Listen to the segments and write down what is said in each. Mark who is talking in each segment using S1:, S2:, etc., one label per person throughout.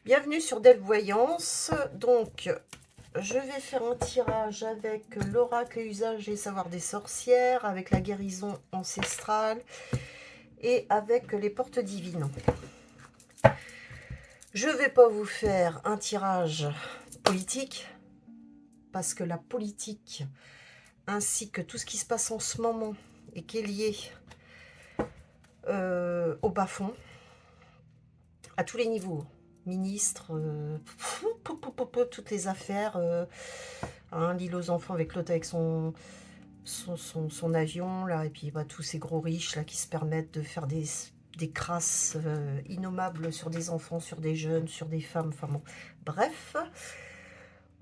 S1: Bienvenue sur Delphes Voyance. Donc, je vais faire un tirage avec l'oracle et usage et savoir des sorcières, avec la guérison ancestrale et avec les portes divines. Je ne vais pas vous faire un tirage politique, parce que la politique, ainsi que tout ce qui se passe en ce moment et qui est lié au bas-fond, à tous les niveaux, ministre, toutes les affaires, l'île aux enfants avec l'autre avec son avion, là, et puis bah, tous ces gros riches là qui se permettent de faire des crasses innommables sur des enfants, sur des jeunes, sur des femmes, enfin bon, bref,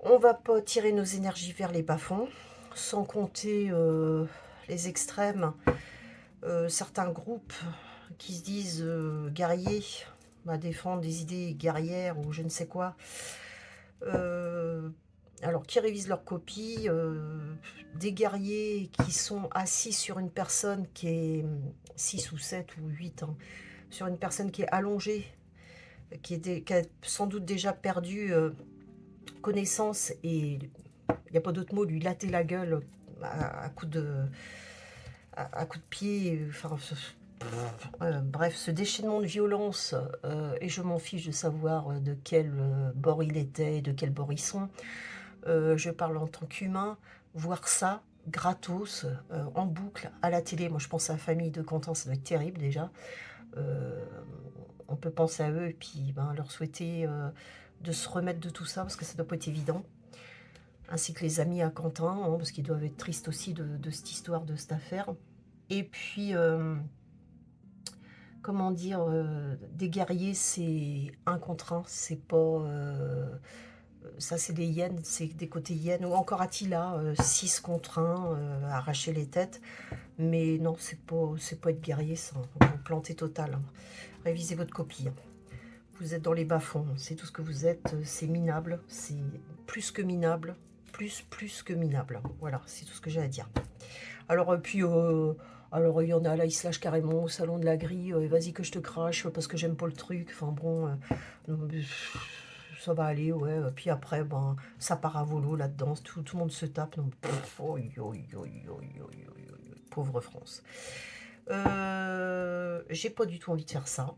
S1: on va pas tirer nos énergies vers les bas-fonds, sans compter les extrêmes, certains groupes qui se disent guerriers, bah, défendre des idées guerrières ou je ne sais quoi, alors qui révisent leur copie, des guerriers qui sont assis sur une personne qui est 6 ou 7 ou 8, hein, sur une personne qui est allongée, qui a sans doute déjà perdu connaissance, et il n'y a pas d'autre mot, lui latter la gueule à coups de pied, enfin, bref, ce déchaînement de violence, et je m'en fiche de savoir de quel bord il était et de quel bord ils sont. Je parle en tant qu'humain, voir ça gratos, en boucle, à la télé. Moi, je pense à la famille de Quentin, ça doit être terrible déjà. Euh, on peut penser à eux et puis ben, leur souhaiter de se remettre de tout ça, parce que ça doit pas être évident. Ainsi que les amis à Quentin, hein, parce qu'ils doivent être tristes aussi de cette histoire, de cette affaire. Et puis, comment dire, des guerriers, c'est un contre un, c'est pas... ça, c'est des hyènes, c'est des côtés hyènes. Ou encore Attila, 6 contre 1, arracher les têtes. Mais non, c'est pas être guerrier, ça. Vous plantez total, hein. Révisez votre copie, hein. Vous êtes dans les bas-fonds, c'est tout ce que vous êtes. C'est minable, c'est plus que minable. Plus que minable. Voilà, c'est tout ce que j'ai à dire. Alors, alors il y en a là, ils se lâchent carrément au salon de la grille. Vas-y que je te crache parce que j'aime pas le truc. Enfin bon, ça va aller, ouais. Puis après, ben, ça part à volo là-dedans. Tout le monde se tape. Donc, pauvre France. J'ai pas du tout envie de faire ça.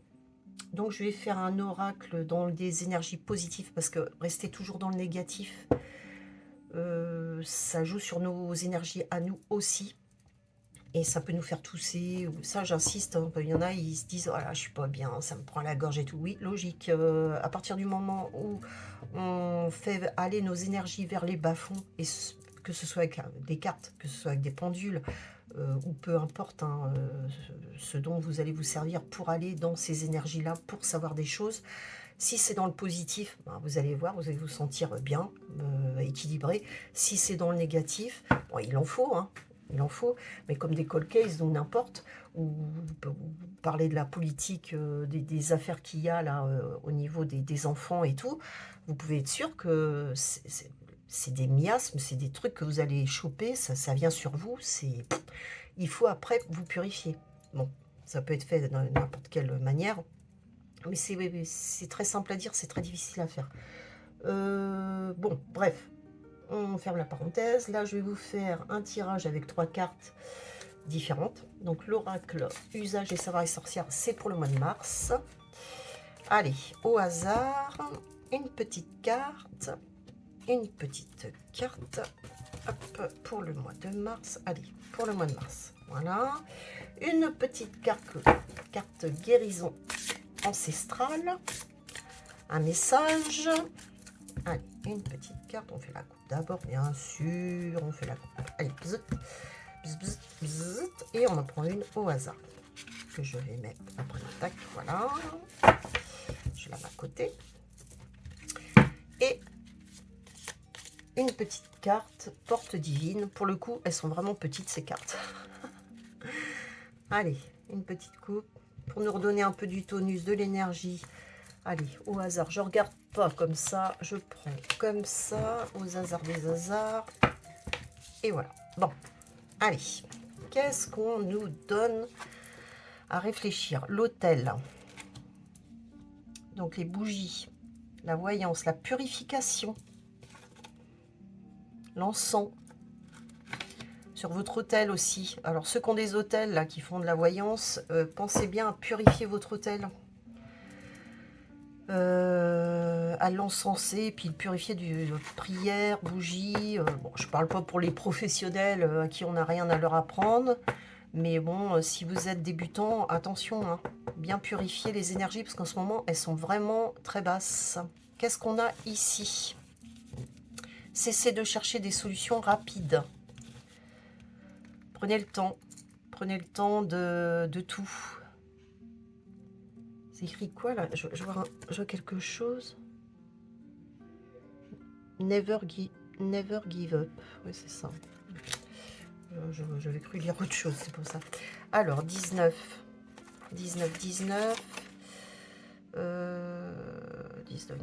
S1: Donc je vais faire un oracle dans des énergies positives, parce que rester toujours dans le négatif, ça joue sur nos énergies à nous aussi. Et ça peut nous faire tousser. Ça, j'insiste, hein. Il y en a, ils se disent, voilà, je suis pas bien, ça me prend la gorge et tout. Oui, logique. À partir du moment où on fait aller nos énergies vers les bas-fonds, et que ce soit avec des cartes, que ce soit avec des pendules, ou peu importe, hein, ce dont vous allez vous servir pour aller dans ces énergies-là, pour savoir des choses. Si c'est dans le positif, ben, vous allez voir, vous allez vous sentir bien, équilibré. Si c'est dans le négatif, bon, il en faut, hein, il en faut, mais comme des cold cases, donc n'importe, ou parler de la politique, des affaires qu'il y a là au niveau des enfants et tout, vous pouvez être sûr que c'est des miasmes, c'est des trucs que vous allez choper, ça vient sur vous, il faut après vous purifier. Bon, ça peut être fait de n'importe quelle manière, mais c'est très simple à dire, c'est très difficile à faire. Bon, bref, on ferme la parenthèse. Là, je vais vous faire un tirage avec 3 cartes différentes. Donc, l'oracle usage et savoir et sorcière, c'est pour le mois de mars. Allez, au hasard, une petite carte. Une petite carte. Hop, pour le mois de mars. Allez, pour le mois de mars. Voilà. Une petite carte guérison ancestrale. Un message. Allez, une petite carte. On fait la coupe d'abord, bien sûr. On fait la coupe. Allez, bzz, bzz, bzz, bzz, et on en prend une au hasard. Que je vais mettre après le tac. Voilà. Je la mets à côté. Et une petite carte porte divine. Pour le coup, elles sont vraiment petites, ces cartes. Allez, une petite coupe pour nous redonner un peu du tonus, de l'énergie. Allez, au hasard, je regarde pas comme ça, je prends comme ça, aux hasards des hasards. Et voilà. Bon, allez, qu'est-ce qu'on nous donne à réfléchir? L'autel. Donc les bougies, la voyance, la purification, l'encens. Sur votre autel aussi. Alors ceux qui ont des autels là, qui font de la voyance, pensez bien à purifier votre autel. À l'encenser, puis le purifier de prière, bougie. Bon, je parle pas pour les professionnels à qui on n'a rien à leur apprendre. Mais bon, si vous êtes débutant, attention, hein, bien purifier les énergies, parce qu'en ce moment, elles sont vraiment très basses. Qu'est-ce qu'on a ici? Cessez de chercher des solutions rapides. Prenez le temps de tout. C'est écrit quoi là? Je vois quelque chose. Never give up. Oui, c'est ça. J'avais cru lire autre chose, c'est pour ça. Alors, 19. 19,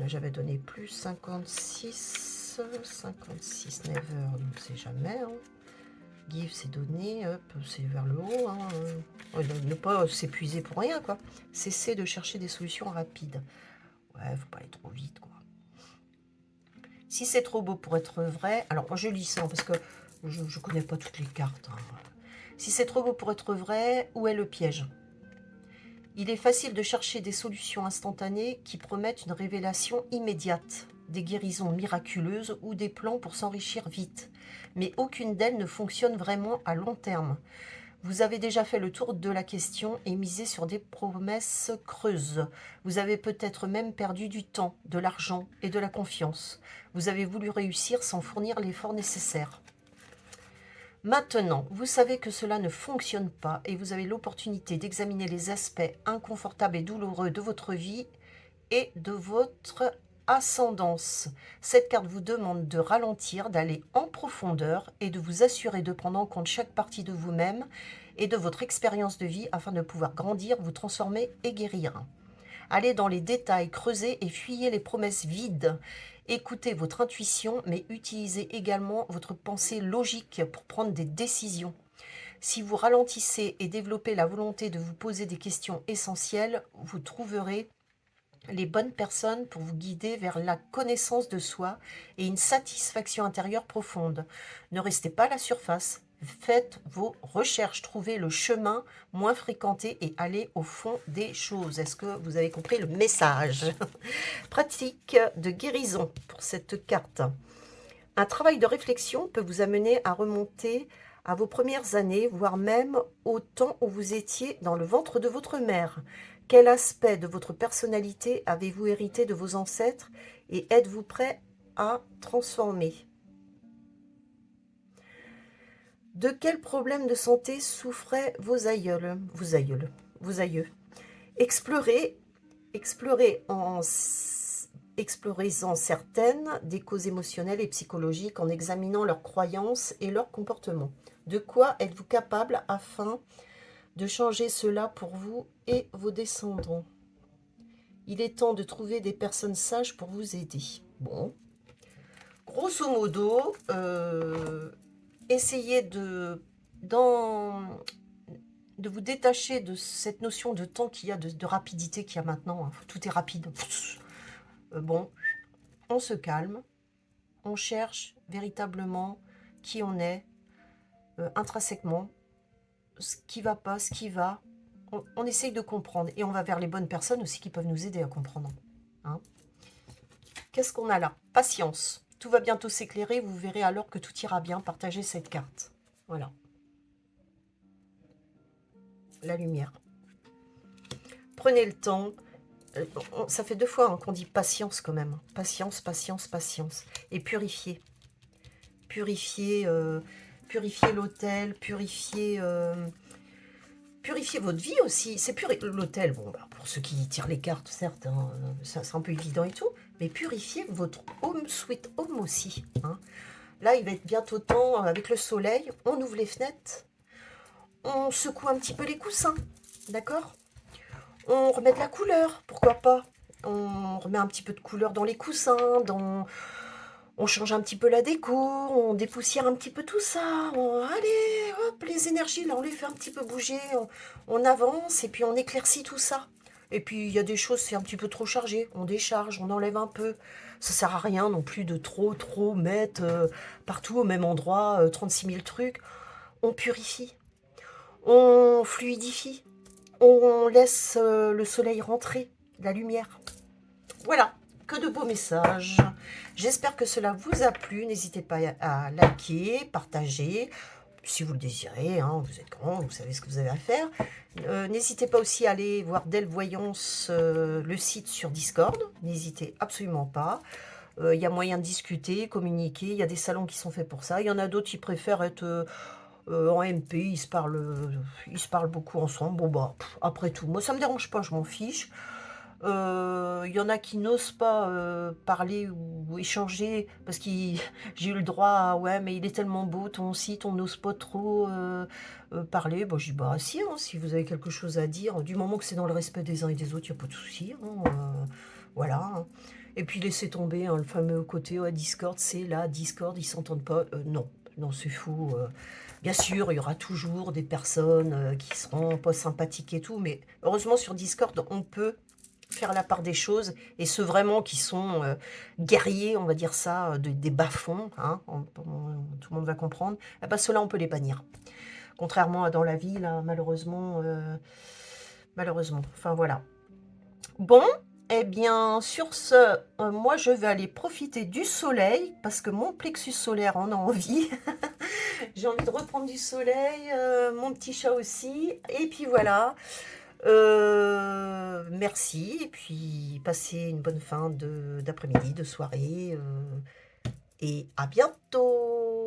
S1: j'avais donné plus. 56. 56, never, on ne sait jamais. Hein. Give, c'est donné, hop, c'est vers le haut. Hein. Ne pas s'épuiser pour rien, quoi. Cessez de chercher des solutions rapides. Ouais, faut pas aller trop vite, quoi. Si c'est trop beau pour être vrai, alors moi je lis ça parce que je ne connais pas toutes les cartes. Hein. Si c'est trop beau pour être vrai, où est le piège? Il est facile de chercher des solutions instantanées qui promettent une révélation immédiate, des guérisons miraculeuses ou des plans pour s'enrichir vite. Mais aucune d'elles ne fonctionne vraiment à long terme. Vous avez déjà fait le tour de la question et misé sur des promesses creuses. Vous avez peut-être même perdu du temps, de l'argent et de la confiance. Vous avez voulu réussir sans fournir l'effort nécessaire. Maintenant, vous savez que cela ne fonctionne pas et vous avez l'opportunité d'examiner les aspects inconfortables et douloureux de votre vie et de votre ascendance. Cette carte vous demande de ralentir, d'aller en profondeur et de vous assurer de prendre en compte chaque partie de vous-même et de votre expérience de vie afin de pouvoir grandir, vous transformer et guérir. Allez dans les détails, creusez et fuyez les promesses vides. Écoutez votre intuition, mais utilisez également votre pensée logique pour prendre des décisions. Si vous ralentissez et développez la volonté de vous poser des questions essentielles, vous trouverez les bonnes personnes pour vous guider vers la connaissance de soi et une satisfaction intérieure profonde. Ne restez pas à la surface. Faites vos recherches, trouvez le chemin moins fréquenté et allez au fond des choses. Est-ce que vous avez compris le message? Pratique de guérison pour cette carte. Un travail de réflexion peut vous amener à remonter à vos premières années, voire même au temps où vous étiez dans le ventre de votre mère. Quel aspect de votre personnalité avez-vous hérité de vos ancêtres et êtes-vous prêt à transformer? De quels problèmes de santé souffraient vos aïeux? Explorez-en certaines des causes émotionnelles et psychologiques en examinant leurs croyances et leurs comportements. De quoi êtes-vous capable afin de changer cela pour vous et vos descendants? Il est temps de trouver des personnes sages pour vous aider. Bon, grosso modo, essayez de vous détacher de cette notion de temps qu'il y a, de rapidité qu'il y a maintenant. Hein. Tout est rapide. Bon, on se calme, on cherche véritablement qui on est, intrinsèquement, ce qui va pas, ce qui va. On essaye de comprendre et on va vers les bonnes personnes aussi qui peuvent nous aider à comprendre. Hein. Qu'est-ce qu'on a là? Patience. Tout va bientôt s'éclairer, vous verrez alors que tout ira bien. Partagez cette carte. Voilà. La lumière. Prenez le temps. Ça fait 2 fois hein, qu'on dit patience quand même. Patience, patience, patience. Et purifier. Purifier l'autel, purifier votre vie aussi. C'est l'autel, bon, bah, pour ceux qui tirent les cartes, certes, hein, c'est un peu évident et tout, mais purifier votre home sweet home aussi. Hein. Là, il va être bientôt temps, avec le soleil, on ouvre les fenêtres, on secoue un petit peu les coussins, d'accord? On remet de la couleur, pourquoi pas? On remet un petit peu de couleur dans les coussins, on change un petit peu la déco, on dépoussière un petit peu tout ça. Allez, hop, les énergies, là, on les fait un petit peu bouger, on avance et puis on éclaircit tout ça. Et puis, il y a des choses, c'est un petit peu trop chargé. On décharge, on enlève un peu. Ça sert à rien non plus de trop mettre partout au même endroit 36 000 trucs. On purifie, on fluidifie, on laisse le soleil rentrer, la lumière. Voilà, que de beaux messages. J'espère que cela vous a plu. N'hésitez pas à liker, partager, si vous le désirez, hein, vous êtes grand, vous savez ce que vous avez à faire. N'hésitez pas aussi à aller voir Dell Voyance, le site sur Discord. N'hésitez absolument pas. Il y a moyen de discuter, communiquer. Il y a des salons qui sont faits pour ça. Il y en a d'autres qui préfèrent être en MP. Ils se parlent beaucoup ensemble. Bon, bah, après tout, moi, ça me dérange pas, je m'en fiche. Il y en a qui n'osent pas parler ou échanger parce que j'ai eu le droit à ouais, mais il est tellement beau ton site, on n'ose pas trop parler. Bon, je dis bah si, hein, si vous avez quelque chose à dire, du moment que c'est dans le respect des uns et des autres, il n'y a pas de souci. Hein, voilà. Hein. Et puis laissez tomber hein, le fameux côté Discord, c'est là, Discord, ils s'entendent pas. Non, non, c'est fou. Bien sûr, il y aura toujours des personnes qui seront pas sympathiques et tout, mais heureusement sur Discord, on peut faire la part des choses, et ceux vraiment qui sont guerriers, on va dire ça, des bas-fonds, hein, tout le monde va comprendre, eh ben, ceux-là, on peut les bannir. Contrairement à dans la vie, là, malheureusement, malheureusement, enfin voilà. Bon, eh bien, sur ce, moi, je vais aller profiter du soleil, parce que mon plexus solaire en a envie. J'ai envie de reprendre du soleil, mon petit chat aussi, et puis voilà. Merci, et puis passez une bonne fin d'après-midi, de soirée, et à bientôt.